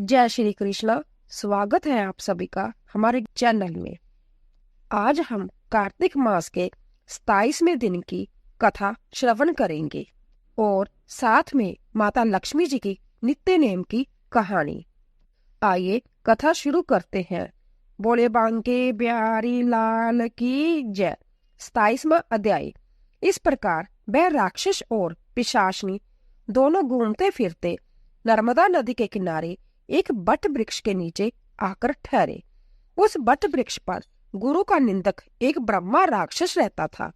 जय श्री कृष्णा। स्वागत है आप सभी का हमारे चैनल में। आज हम कार्तिक मास के 27वें दिन की कथा श्रवण करेंगे और साथ में माता लक्ष्मी जी की नित्य नेम की कहानी। आइए कथा शुरू करते हैं। बोले बांके बिहारी लाल की जय। 27वां अध्याय। इस प्रकार वह राक्षस और पिशाचनी दोनों घूमते फिरते नर्मदा नदी के किनारे एक बट वृक्ष के नीचे आकर ठहरे। उस बट वृक्ष पर गुरु का निंदक एक ब्रह्मा राक्षस रहता था।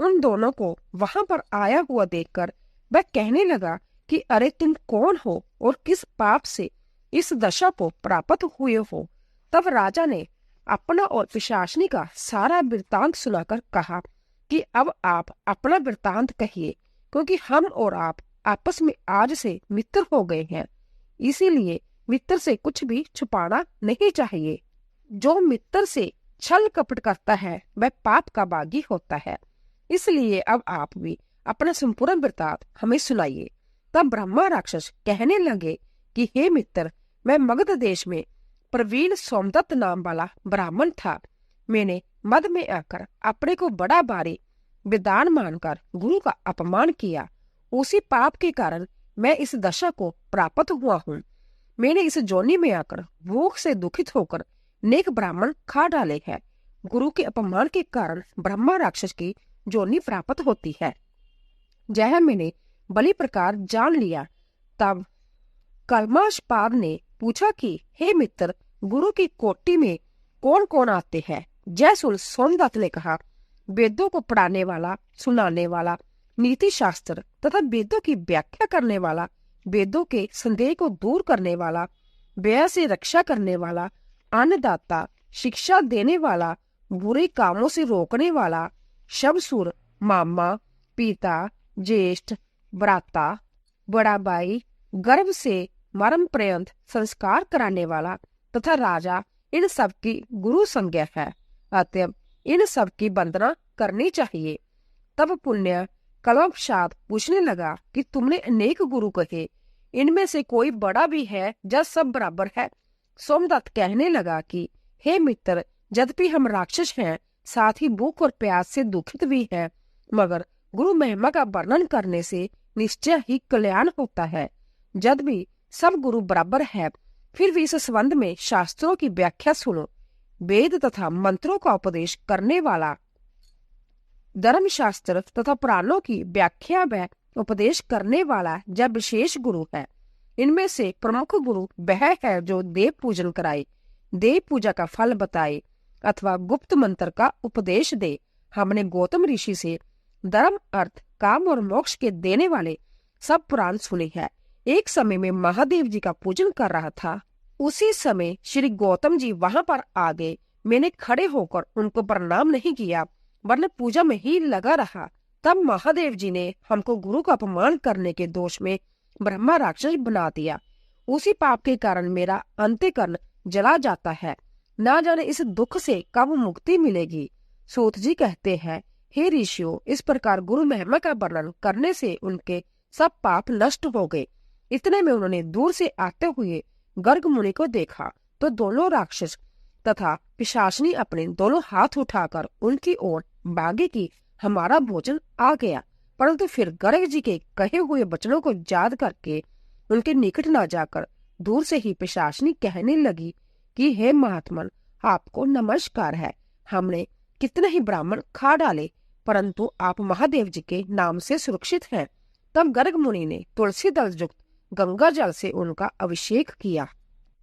उन दोनों को वहां पर आया हुआ देखकर वह कहने लगा कि अरे तुम कौन हो और किस पाप से इस दशा को प्राप्त हुए हो। तब राजा ने अपना और पिशाचनी का सारा वृत्तांत सुनाकर कहा कि अब आप अपना वृत्तांत कहिए, क्योंकि हम और आप आपस में आज से मित्र हो गए हैं, इसीलिए मित्र से कुछ भी छुपाना नहीं चाहिए। जो मित्र से छल कपट करता है वह पाप का बागी होता है। इसलिए अब आप भी अपना संपूर्ण वृत्तांत हमें सुनाइए। तब ब्रह्मा राक्षस कहने लगे कि हे मित्र, मैं मगध देश में प्रवीण सोमदत्त नाम वाला ब्राह्मण था। मैंने मद में आकर अपने को बड़ा भारी विद्वान मानकर गुरु का अपमान किया। उसी पाप के कारण मैं इस दशा को प्राप्त हुआ हूँ। मैंने इस जोनी में आकर भूख से दुखित होकर नेक ब्राह्मण खा डाले हैं। गुरु के अपमान के कारण ब्रह्मा राक्षस की जोनी प्राप्त होती है। जह मैंने बलि प्रकार जान लिया। तब कलमाशपाद ने पूछा कि हे मित्र, गुरु की कोटि में कौन कौन आते हैं। जय सुन सोमदत्त ने कहा, वेदों को पढ़ाने वाला, सुनाने वाला, नीति शास्त्र तथा वेदों की व्याख्या करने वाला, वेदों के संदेह को दूर करने वाला, व्यय से रक्षा करने वाला, अन्नदाता, शिक्षा देने वाला, बुरे कामों से रोकने वाला, शबसुर, मामा, पिता, ज्येष्ठ, भ्राता, बड़ा भाई, गर्भ से मरण पर्यंत संस्कार कराने वाला तथा राजा, इन सब की गुरु संज्ञा है। अतएव इन सब की वंदना करनी चाहिए। तब पुण्य कल्मषाद पूछने लगा कि तुमने अनेक गुरु कहे, इनमें से कोई बड़ा भी है या सब बराबर है। सोमदत्त कहने लगा कि हे मित्र, यद्यपि हम राक्षस हैं, साथ ही भूख और प्यास से दुखित भी हैं, मगर गुरु महिमा का वर्णन करने से निश्चय ही कल्याण होता है। यद्यपि सब गुरु बराबर है, फिर भी इस संबंध में शास्त्रों की व्याख्या सुनो। वेद तथा मंत्रों का उपदेश करने वाला, धर्म शास्त्र तथा पुराणों की व्याख्या व उपदेश करने वाला जब विशेष गुरु है। इनमें से प्रमुख गुरु वह है जो देव पूजन कराए, देव पूजा का फल बताए अथवा गुप्त मंत्र का उपदेश दे। हमने गौतम ऋषि से धर्म, अर्थ, काम और मोक्ष के देने वाले सब पुराण सुने हैं। एक समय में महादेव जी का पूजन कर रहा था। उसी समय श्री गौतम जी वहां पर आ गए। मैंने खड़े होकर उनको प्रणाम नहीं किया, वरना पूजा में ही लगा रहा। तब महादेव जी ने हमको गुरु का अपमान करने के दोष में ब्रह्मा राक्षस बना दिया। उसी पाप के कारण मेरा अंतःकरण जला जाता है। ना जाने इस दुख से कब मुक्ति मिलेगी। सूत जी कहते हैं, हे ऋषियों, इस प्रकार गुरु महिमा का वर्णन करने से उनके सब पाप नष्ट हो गए। इतने में उन्होंने दूर से आते हुए गर्ग मुनि को देखा तो दोनों राक्षस तथा पिशाचनी अपने दोनों हाथ उठाकर उनकी ओर भागे कि हमारा भोजन आ गया। परंतु फिर गर्ग जी के कहे हुए वचनों को याद करके उनके निकट न जाकर दूर से ही पिशाचनी कहने लगी कि हे महात्मन, आपको नमस्कार है। हमने कितने ही ब्राह्मण खा डाले, परंतु आप महादेव जी के नाम से सुरक्षित हैं। तब गर्ग मुनि ने तुलसी दल युक्त गंगा जल से उनका अभिषेक किया।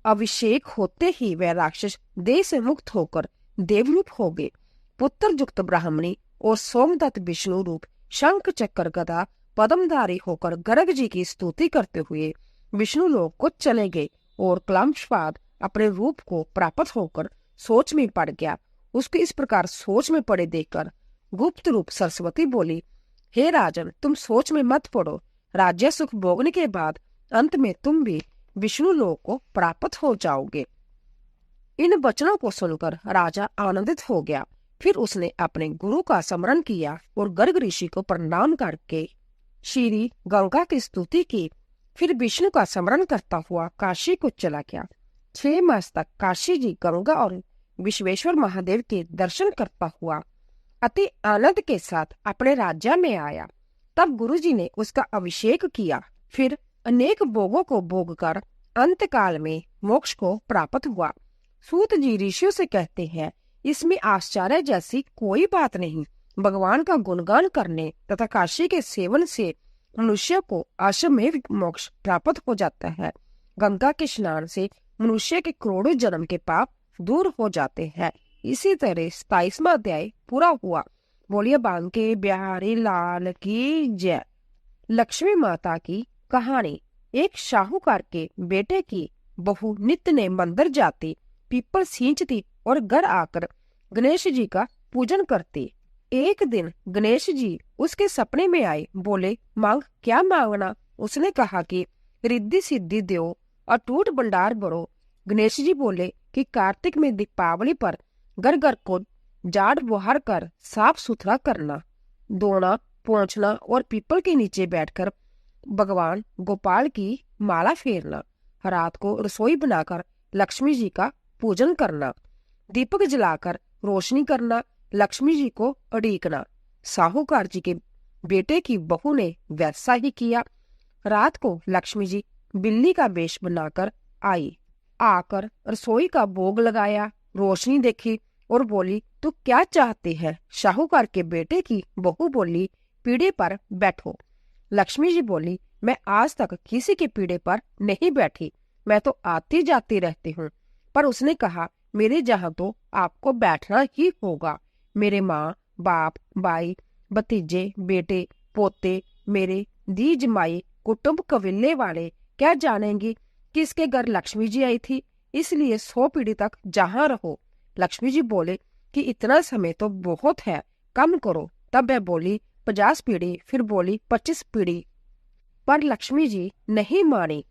अभिषेक होते ही वह राक्षस देह से मुक्त होकर देवरूप हो गए। पुत्र युक्त ब्राह्मणी और सोमदत्त विष्णु रूप शंख चक्र गदा पद्मधारी होकर गर्ग जी की स्तुति करते हुए विष्णु लोक को चले गए और कलमशपाद अपने रूप को प्राप्त होकर सोच में पड़ गया। उसके इस प्रकार सोच में पड़े देखकर गुप्त रूप सरस्वती बोली, हे राजन, तुम सोच में मत पड़ो। राज्य सुख भोगने के बाद अंत में तुम भी विष्णु लोक को प्राप्त हो जाओगे। इन वचनों को सुनकर राजा आनंदित हो गया। फिर उसने अपने गुरु का स्मरण किया और गर्ग ऋषि को प्रणाम करके श्री गंगा की स्तुति की। फिर विष्णु का स्मरण करता हुआ काशी को चला गया। 6 मास तक काशी जी गंगा और विश्वेश्वर महादेव के दर्शन करता हुआ अति आनंद के साथ अपने राज्य में आया। तब गुरुजी ने उसका अभिषेक किया। फिर अनेक भोगों को भोग कर अंत काल में मोक्ष को प्राप्त हुआ। सूत जी ऋषियों से कहते हैं, इसमें आश्चर्य जैसी कोई बात नहीं। भगवान का गुणगान करने तथा काशी के सेवन से मनुष्य को अश्वमेध मोक्ष प्राप्त हो जाता है। गंगा के स्नान से मनुष्य के करोड़ों जन्म के पाप दूर हो जाते हैं। इसी तरह 27वां अध्याय पूरा हुआ। बोलिए बांके बिहारी लाल की जय। लक्ष्मी माता की कहानी। एक साहूकार के बेटे की बहू नित्य ने मंदिर जाती, पीपल सींचती और घर आकर गणेश जी का पूजन करती। एक दिन गणेश जी उसके सपने में आए। बोले, मांग, क्या मांगना? उसने कहा कि रिद्धि सिद्धि दो, अटूट भंडार भरो। गणेश जी बोले कि कार्तिक में दीपावली पर घर घर को झाड़ बुहार कर साफ सुथरा करना, धोना पोंछना और पीपल के नीचे बैठकर भगवान गोपाल की माला फेरना। रात को रसोई बनाकर लक्ष्मी जी का पूजन करना, दीपक जलाकर रोशनी करना, लक्ष्मी जी को उड़ीकना। साहूकार जी के बेटे की बहू ने वैसा ही किया। रात को लक्ष्मी जी बिल्ली का वेश बनाकर आई। आकर रसोई का भोग लगाया, रोशनी देखी और बोली, तू क्या चाहती है? साहूकार के बेटे की बहू बोली, पीढ़े पर बैठो। लक्ष्मी जी बोली, मैं आज तक किसी के पीढ़े पर नहीं बैठी, मैं तो आती जाती रहती हूँ। पर उसने कहा, मेरे जहाँ तो आपको बैठना ही होगा। मेरे माँ बाप भाई भतीजे बेटे पोते मेरे दी जमाई कुटुंब कबीले वाले क्या जानेंगे किसके घर लक्ष्मी जी आई थी, इसलिए 100 पीढ़ी तक जहाँ रहो। लक्ष्मी जी बोले कि इतना समय तो बहुत है, कम करो। तब वह बोली 50 पीढ़ी, फिर बोली 25 पीढ़ी, पर लक्ष्मी जी नहीं मानी।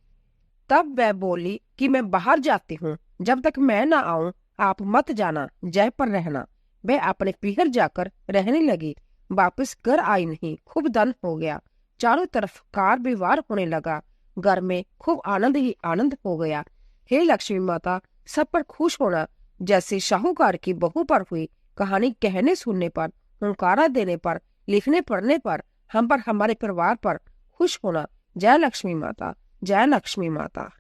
तब वह बोली कि मैं बाहर जाती हूँ, जब तक मैं ना आऊं आप मत जाना, जय पर रहना। वह अपने पीहर जाकर रहने लगी, वापस घर आई नहीं। खूब धन हो गया, चारों तरफ कार व्यवहार होने लगा, घर में खूब आनंद ही आनंद हो गया। हे लक्ष्मी माता, सब पर खुश होना, जैसे साहूकार की बहू पर हुई। कहानी कहने सुनने पर, हुंकारा देने पर, लिखने पढ़ने पर, हम पर, हमारे परिवार पर खुश होना। जय लक्ष्मी माता, जय लक्ष्मी माता।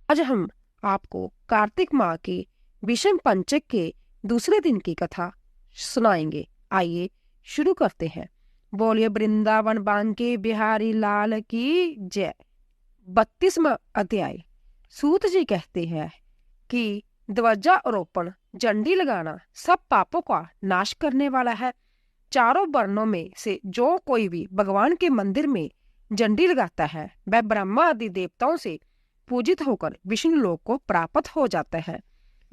आज हम आपको कार्तिक माह की विषम पंचक के दूसरे दिन की कथा सुनाएंगे। आइए शुरू करते हैं। बोलिए वृंदावन बांके बिहारी लाल की जय। 32वां अध्याय। सूत जी कहते हैं कि ध्वजारोपण, झंडी लगाना सब पापों का नाश करने वाला है। चारों वर्णों में से जो कोई भी भगवान के मंदिर में झंडी लगाता है, वह ब्रह्मा आदि देवताओं से पूजित होकर विष्णु लोक को प्राप्त हो जाता है।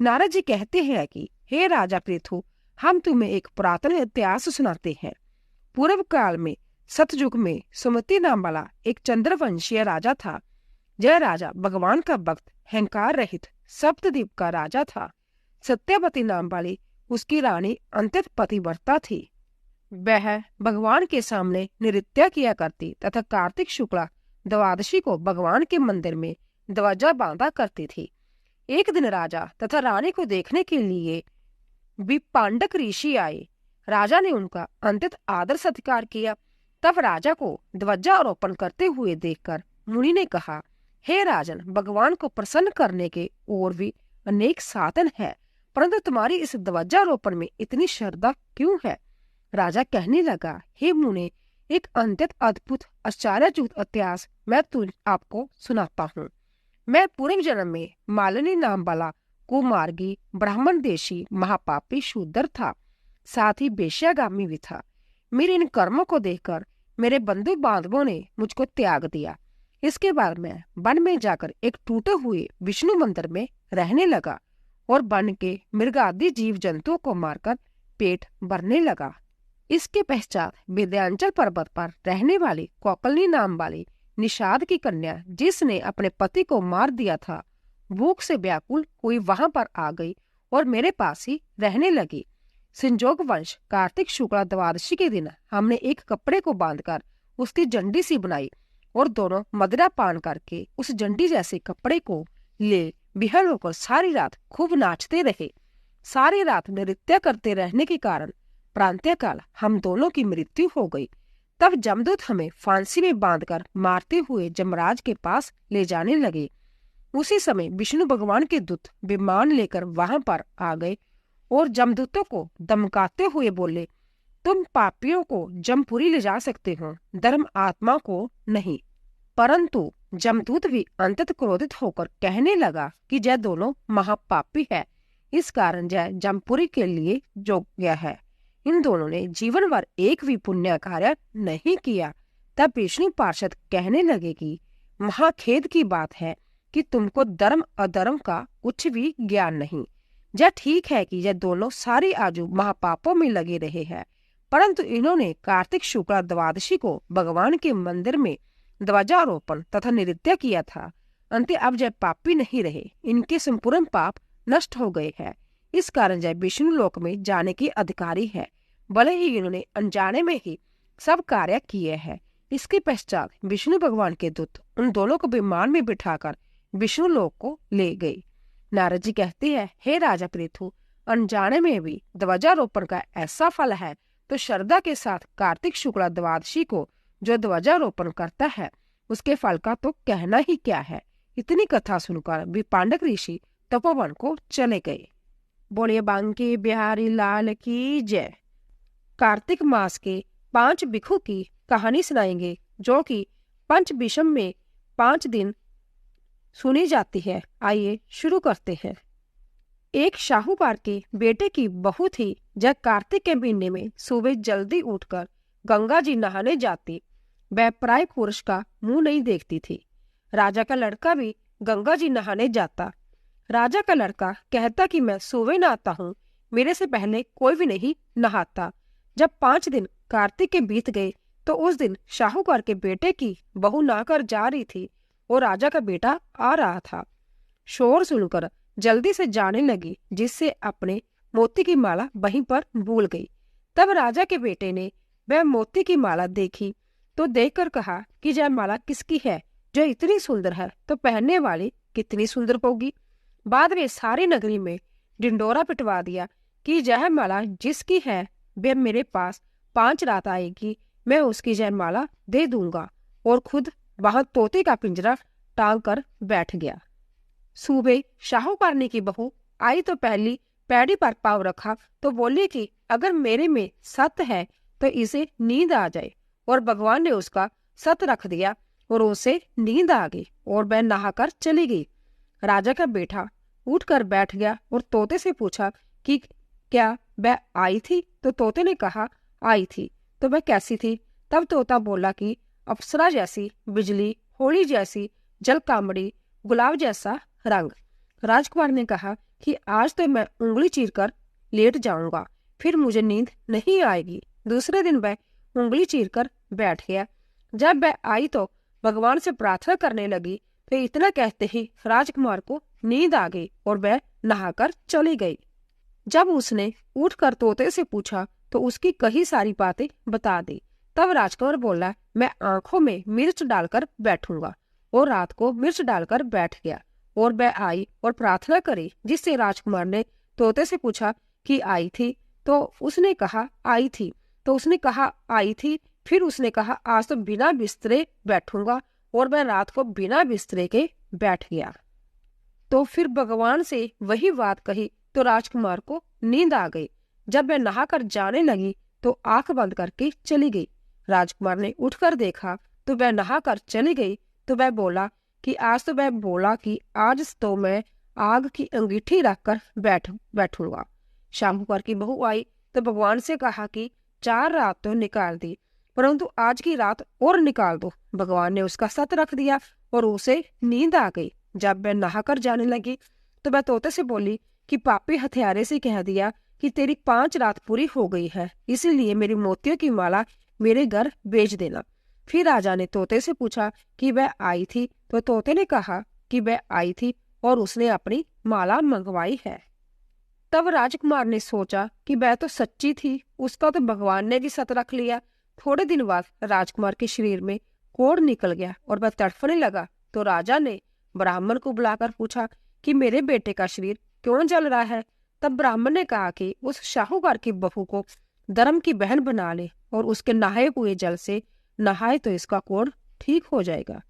नारद जी कहते हैं कि हे राजा पृथु, हम तुम्हें एक पुरातन इतिहास सुनाते हैं। पूर्व काल में सतयुग में सुमति नाम वाला एक चंद्रवंशीय राजा था। यह राजा भगवान का भक्त, अहंकार रहित, सप्तद्वीप का राजा था। सत्यवती नाम वाली उसकी रानी अंत्यत पतिव्रता थी। वह भगवान के सामने नृत्य किया करती तथा कार्तिक शुक्ला द्वादशी को भगवान के मंदिर में ध्वजा बांधा करती थी। एक दिन राजा तथा रानी को देखने के लिए विपांडक ऋषि आए। राजा ने उनका अंत्यत आदर सत्कार किया। तब राजा को ध्वजारोपण करते हुए देखकर मुनि ने कहा, हे राजन, भगवान को प्रसन्न करने के और भी अनेक साधन है, परंतु तुम्हारी इस ध्वजारोपण में इतनी श्रद्धा क्यों है? राजा कहने लगा, हे मुने, एक अत्यंत अद्भुत आश्चर्यचकित इतिहास मैं आपको सुनाता हूँ। मैं पूर्व जन्म में मालिनी नाम वाला कुमार्गी ब्राह्मण देशी महापापी शूद्र था, साथ ही बेश्यागामी भी था। मेरे इन कर्मों को देखकर मेरे बंधु बांधवों ने मुझको त्याग दिया। इसके बाद मैं वन में जाकर एक टूटे हुए विष्णु मंदिर में रहने लगा और वन के मृग आदि जीव जंतुओं को मारकर पेट भरने लगा। इसके पश्चात विंध्याचल पर्वत पर रहने वाली कौकलनी नाम वाली निषाद की कन्या, जिसने अपने पति को मार दिया था, भूख से व्याकुल हुई वहां पर आ गई और मेरे पास ही रहने लगी। संजोग वंश कार्तिक शुक्ला द्वादशी के दिन हमने एक कपड़े को बांधकर उसकी झंडी सी बनाई और दोनों मदिरा पान करके उस जंडी जैसे कपड़े को ले बिहल होकर सारी रात खूब नाचते रहे। सारी रात नृत्य करते रहने के कारण प्रांतःकाल हम दोनों की मृत्यु हो गई। तब जमदूत हमें फांसी में बांधकर मारते हुए जमराज के पास ले जाने लगे। उसी समय विष्णु भगवान के दूत विमान लेकर वहां पर आ गए और जमदूतों को धमकाते हुए बोले, तुम पापियों को जमपुरी ले जा सकते हो, धर्म आत्मा को नहीं। परंतु जमदूत भी अंततः क्रोधित होकर कहने लगा कि जय दोनों महापापी है, इस कारण जय जमपुरी के लिए योग्य है। इन दोनों ने जीवन भर एक भी पुण्य कार्य नहीं किया। तब विष्णु पार्षद कहने लगे कि महाखेद की बात है कि तुमको धर्म अधर्म का कुछ भी ज्ञान नहीं। यह ठीक है कि यह दोनों सारी आजू महापापों में लगे रहे हैं, परंतु इन्होंने कार्तिक शुक्ला द्वादशी को भगवान के मंदिर में ध्वजारोपण तथा नृत्य किया था। अंत अब जय पापी नहीं रहे, इनके संपूर्ण पाप नष्ट हो गए हैं। इस कारण जय विष्णु लोक में जाने के अधिकारी है, भले ही इन्होंने अनजाने में ही सब कार्य किए हैं। इसके पश्चात विष्णु भगवान के दूत उन दोनों को विमान में बिठाकर विष्णु लोक को ले गए। नारद जी कहते हैं, हे राजा पृथु, अनजाने में भी ध्वजारोपण का ऐसा फल है, तो श्रद्धा के साथ कार्तिक शुक्ला द्वादशी को जो ध्वजारोपण करता है उसके फल का तो कहना ही क्या है। इतनी कथा सुनकर विपांडक ऋषि तपोवन को चले गए। बोलिए बांके बिहारी लाल की जय। कार्तिक मास के 5 भिक्षु की कहानी सुनाएंगे, जो कि पंच विषम में 5 दिन सुनी जाती है। आइए शुरू करते हैं। एक शाहूकार के बेटे की बहू थी। जब कार्तिक के महीने में सुबह जल्दी उठकर गंगा जी नहाने जाती, वह पराये पुरुष का मुंह नहीं देखती थी। राजा का लड़का भी गंगा जी नहाने जाता। राजा का लड़का कहता कि मैं सुबह नहाता हूँ, मेरे से पहले कोई भी नहीं नहाता। जब 5 दिन कार्तिक के बीत गए तो उस दिन शाहूकार के बेटे की बहू नहाकर जा रही थी और राजा का बेटा आ रहा था। शोर सुनकर जल्दी से जाने लगी, जिससे अपने मोती की माला वहीं पर भूल गई। तब राजा के बेटे ने वह मोती की माला देखी तो देखकर कहा कि यह माला किसकी है, जो इतनी सुंदर है तो पहनने वाली कितनी सुंदर होगी। बाद में सारी नगरी में ढिंडोरा पिटवा दिया कि यह माला जिसकी है वह मेरे पास 5 रात आएगी, मैं उसकी यह माला दे दूंगा, और खुद वहां तोते का पिंजरा टांग कर बैठ गया। सुबह शाहूकारनी की बहू आई तो पहली पैड़ी पर पाँव रखा तो बोली कि अगर मेरे में सत्य है तो इसे नींद आ जाए, और भगवान ने उसका सत्य रख दिया और उसे नींद आ गई और वह नहाकर चली गई। राजा का बेटा उठकर बैठ गया और तोते से पूछा कि क्या वह आई थी? तो तोते ने कहा आई थी। तो वह कैसी थी? तब तोता बोला कि अप्सरा जैसी, बिजली, होली जैसी, जल कामड़ी, गुलाब जैसा रंग। राजकुमार ने कहा कि आज तो मैं उंगली चीरकर लेट जाऊंगा, फिर मुझे नींद नहीं आएगी। दूसरे दिन वह उंगली चीरकर बैठ गया। जब वह आई तो भगवान से प्रार्थना करने लगी, तो इतना कहते ही राजकुमार को नींद आ गई और वह नहाकर चली गई। जब उसने उठकर तोते से पूछा तो उसकी कई सारी बातें बता दी। तब राजकुमार बोला, मैं आंखों में मिर्च डालकर बैठूंगा, और रात को मिर्च डालकर बैठ गया। और वह आई और प्रार्थना करी, जिससे राजकुमार ने तोते से पूछा कि आई थी? तो उसने कहा आई थी। तो उसने कहा आई थी, फिर उसने कहा आज तो बिना बिस्तरे बैठूंगा, और वह रात को बिना बिस्तरे के बैठ गया। तो फिर भगवान से वही बात कही तो राजकुमार को नींद आ गई। जब वह नहाकर जाने लगी तो आंख बंद करके चली गई। राजकुमार ने उठकर देखा तो वह नहाकर चली गई। तो वह बोला कि आज तो मैं आग की अंगीठी रखकर बैठूंगा। शाहूकार की बहू आई तो भगवान से कहा कि 4 रात तो निकाल दी, परंतु आज की रात और निकाल दो। भगवान ने उसका सत्य रख दिया और उसे नींद आ गई। जब वह नहाकर जाने लगी तो वह तोते से बोली कि पापी हथियारे से कह दिया कि तेरी 5 रात पूरी हो गई है, इसीलिए मेरी मोतियों की माला मेरे घर भेज देना। फिर राजा ने तोते से पूछा कि वह आई थी? तो तोते ने कहा कि वह आई थी और उसने अपनी माला मंगवाई है। तब राजकुमार ने सोचा कि वह तो सच्ची थी, उसका तो भगवान ने भी सत रख लिया। थोड़े दिन बाद राजकुमार के शरीर में कोढ़ निकल गया और वह तड़फने लगा तो राजा ने ब्राह्मण को बुलाकर पूछा कि मेरे बेटे का शरीर क्यों जल रहा है। तब ब्राह्मण ने कहा कि उस शाहूकार की बहू को धर्म की बहन बना ले और उसके नहाए हुए जल से नहाए तो इसका कोढ़ ठीक हो जाएगा।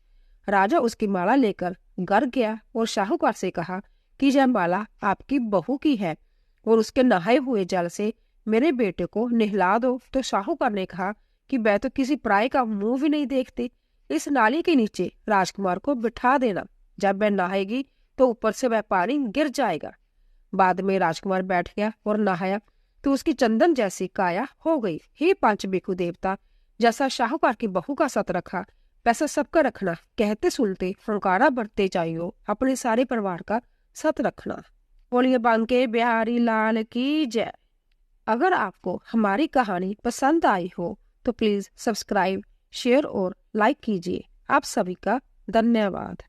राजा उसकी माला लेकर घर गया और शाहूकार से कहा कि यह माला आपकी बहू की है और उसके नहाए हुए जल से मेरे बेटे को नहला दो। तो शाहूकार ने कहा कि मैं तो किसी पराये का मुंह भी नहीं देखती, इस नाली के नीचे राजकुमार को बिठा देना, जब वह नहाएगी तो ऊपर से वह पानी गिर जाएगा। बाद में राजकुमार बैठ गया और नहाया तो उसकी चंदन जैसी काया हो गई। हे पांच भिक्षु देवता, जैसा शाहूकार की बहू का सत रखा वैसा सबका रखना, कहते सुनते हंकारा बढ़ते चाहिए, अपने सारे परिवार का सत रखना। बोलिए बांके बिहारी लाल की जय। अगर आपको हमारी कहानी पसंद आई हो तो प्लीज सब्सक्राइब, शेयर और लाइक कीजिए। आप सभी का धन्यवाद।